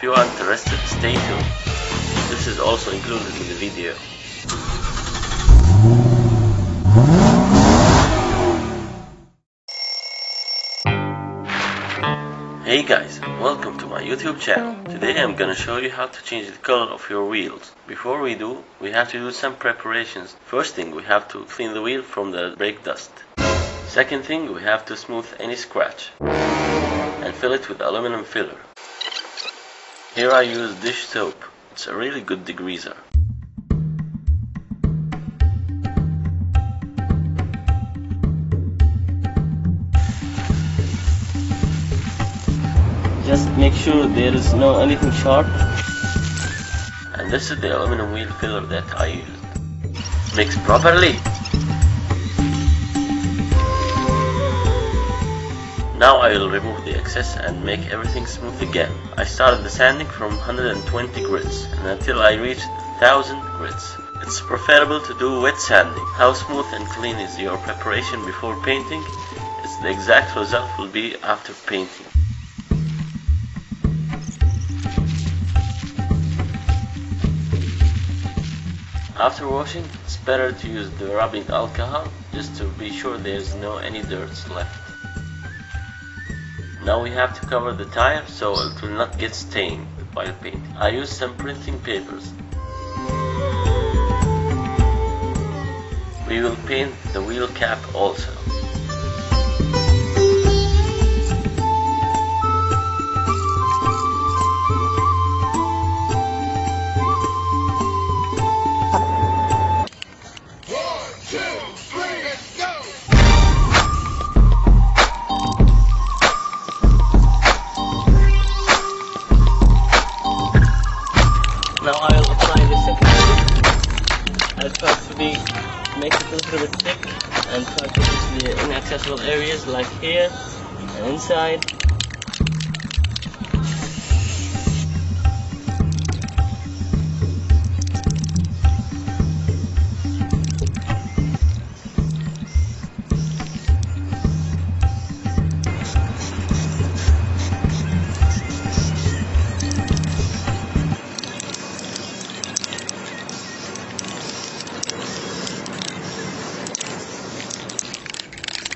If you are interested, stay tuned. This is also included in the video. Hey guys, welcome to my YouTube channel. Today I'm gonna show you how to change the color of your wheels. Before we do, we have to do some preparations. First thing, we have to clean the wheel from the brake dust. Second thing, we have to smooth any scratch and fill it with aluminum filler. Here I use dish soap. It's a really good degreaser. Just make sure there is no anything sharp. And this is the aluminum wheel filler that I used. Mix properly. Now I will remove the excess and make everything smooth again. I started the sanding from 120 grits and until I reached 1000 grits. It's preferable to do wet sanding. How smooth and clean is your preparation before painting is the exact result will be after painting. After washing, it's better to use the rubbing alcohol just to be sure there is no any dirt left. Now we have to cover the tire so it will not get stained while painting. I used some printing papers. We will paint the wheel cap also. Now I will apply the second coat. I'll try to make it a little bit thick and try to reach the inaccessible areas like here and inside.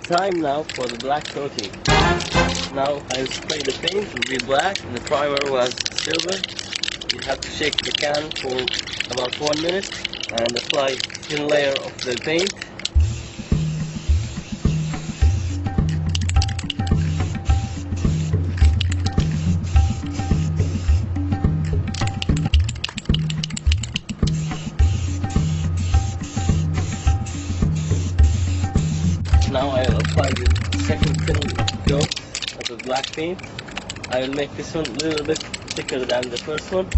Time now for the black coating. Now I'll spray the paint, it will be black and the primer was silver. You have to shake the can for about 1 minute and apply a thin layer of the paint. Now I will apply the second thin coat of the black paint. I will make this one a little bit thicker than the first one.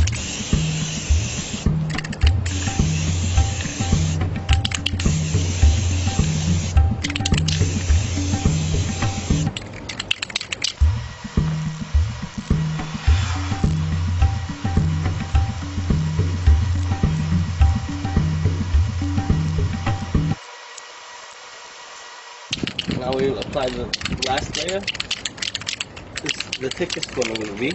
Now we will apply the last layer. This is the thickest one will be.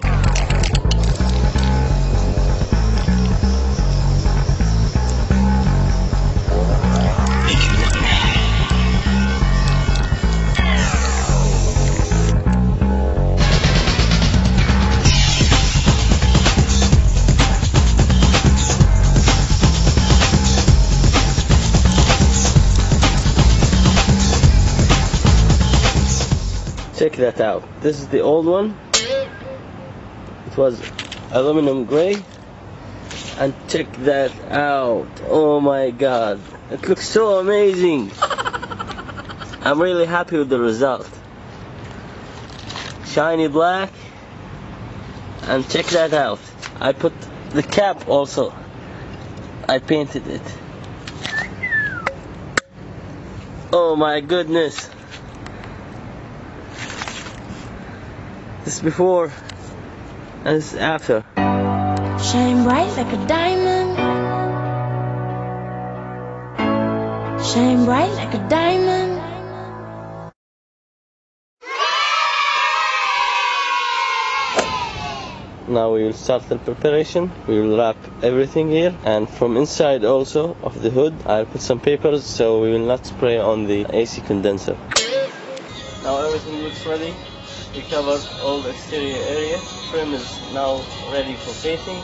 Check that out. This is the old one. It was aluminum gray. And check that out. Oh my god. It looks so amazing. I'm really happy with the result. Shiny black. And check that out. I put the cap also. I painted it. Oh my goodness. This is before and this is after. Shine bright like a diamond. Shine bright like a diamond. Now we will start the preparation. We will wrap everything here, and from inside also of the hood I'll put some papers so we will not spray on the AC condenser. Now everything looks ready. We covered all the exterior area. Trim is now ready for painting.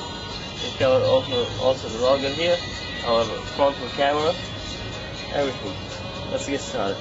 We covered also the rocker here, our frontal camera, everything. Let's get started.